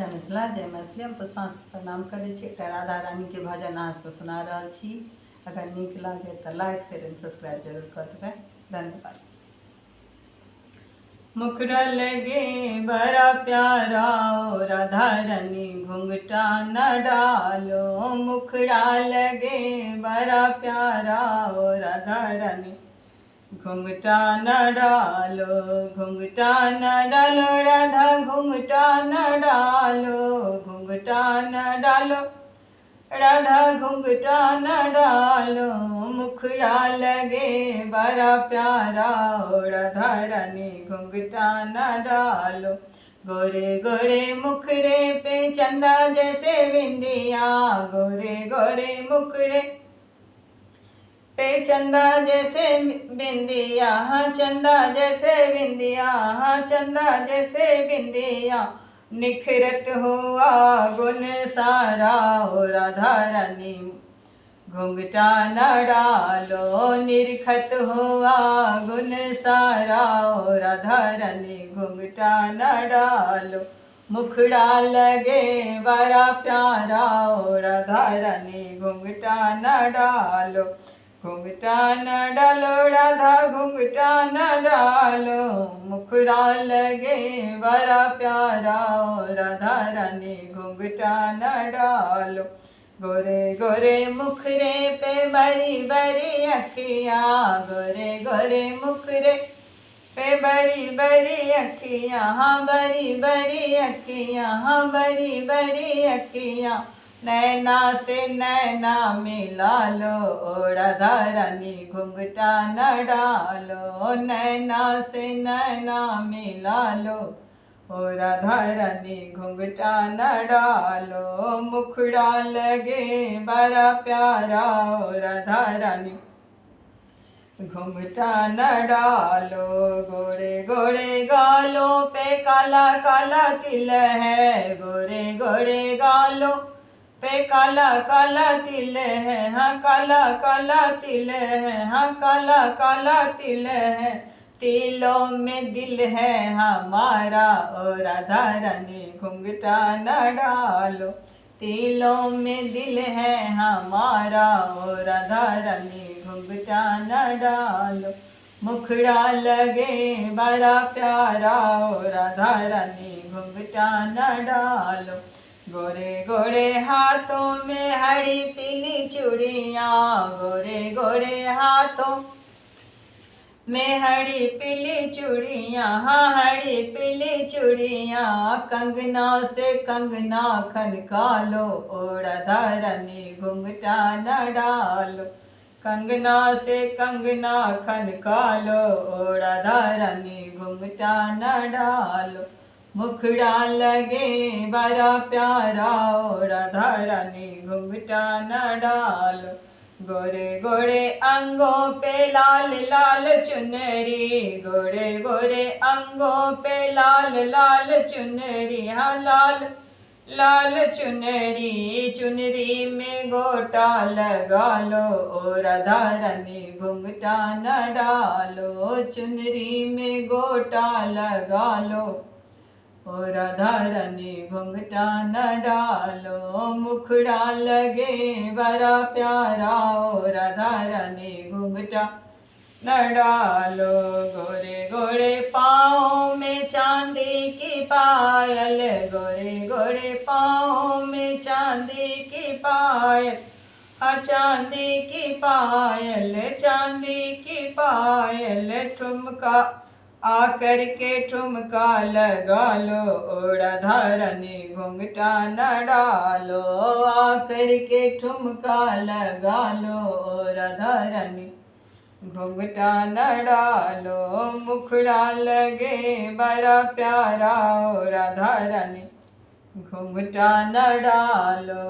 जय मिथिला जय मैथिली। हम पुष्पांशु प्रणाम करै छी। एकटा राधा रानी के भजन अहाँसभके सुना रहल छी। अगर नीक लागे तो लाइक शेयर एंड सब्सक्राइब जरूर कर देबै। धन्यवाद। मुखड़ा लगे बड़ा प्यारा ओ राधा रानी घुंघटा न डालो। मुखड़ा लगे बड़ा प्यारा ओ राधा रानी घुंघटा न डालो। घुंघटा न डालो राधा घुंघटा न डालो। घुंघटा न डालो राधा घुंघटा न डालो। मुखड़ा लगे बड़ा प्यारा ओ राधा रानी घुंघटा न डालो। गोरे गोरे मुखरे पे चंदा जैसे बिंदिया। गोरे गोरे मुखरे पे चंदा जैसे बिंदिया। हाँ चंदा जैसे बिंदिया। हाँ चंदा जैसे बिंदिया। निखरत हुआ गुण सारा ओ राधा रानी घुंघटा न डालो। निरखत हुआ गुण सारा ओ राधा रानी घुंघटा न डालो। मुखड़ा लगे बड़ा प्यारा ओ राधा रानी घुंघटा न डालो। घुंघटा न डालो राधा घुंघटा न डालो। मुखड़ा लगे बड़ा प्यारा ओ राधा रानी घुंघटा न डालो। गोरे गोरे मुखरे पे बड़ी बड़ी अखियाँ। गोरे गोरे मुखरे पे बड़ी बड़ी अखियाँ। हाँ बड़ी बड़ी अखियाँ। हाँ बड़ी बड़ी अखियाँ। नैना से नैना मिला लो ओ राधा रानी घुंघटा न डालो। नैना से नैना मिला लो ओ राधा रानी घुंघटा न डालो। मुखड़ा लगे बड़ा प्यारा ओ राधा रानी घुंघटा न डालो। गोरे गोरे गालों पे काला काला तिल है। गोरे गोरे गालों पे काला काला तिल है। हाँ काला काला तिल है। हाँ काला काला तिल है। तिलों में दिल है हमारा ओ राधा रानी घुंघटा न डालो। तिलों में दिल है हमारा ओ राधा रानी घुंघटा न डालो। मुखड़ा लगे बड़ा प्यारा ओ राधा रानी घुंघटा न डालो। गोरे गोरे हाथों में हरी पीली चूड़ियाँ। गोरे गोरे हाथों में हरी पीली चूड़ियाँ। हाँ हरी पीली चूड़ियाँ। कंगना से कंगना खनका लो ओ राधा रानी घुंघटा न डालो। कंगना से कंगना खनका लो ओ राधा रानी घुंघटा न डालो। मुखड़ा लगे बड़ा प्यारा ओ राधा रानी घुंघटा न डालो। गोरे गोरे अंगों पे लाल लाल चुनरी। गोरे गोरे अंगों पे लाल लाल चुनरी। हाँ लाल लाल चुनरी। चुनरी में गोटा लगा लो ओ राधा रानी घुंघटा न डालो। चुनरी में गोटा लगा लो ओ राधा रानी घुंघटा न डालो। मुखड़ा लगे बड़ा प्यारा ओ राधा रानी घुंघटा न डालो। गोरे गोरे पाँव में चांदी की पायल। गोरे गोरे पाँव में चांदी की पायल। हाँ चांदी की पायल। चांदी की पायल। ठुमका आकर के ठुमका लगा लो ओ राधा रानी घुंघटा न डालो। आकर के ठुमका लगा लो ओ राधा रानी घुंघटा न डालो। मुखड़ा लगे बड़ा प्यारा ओ राधा रानी घुंघटा न डालो।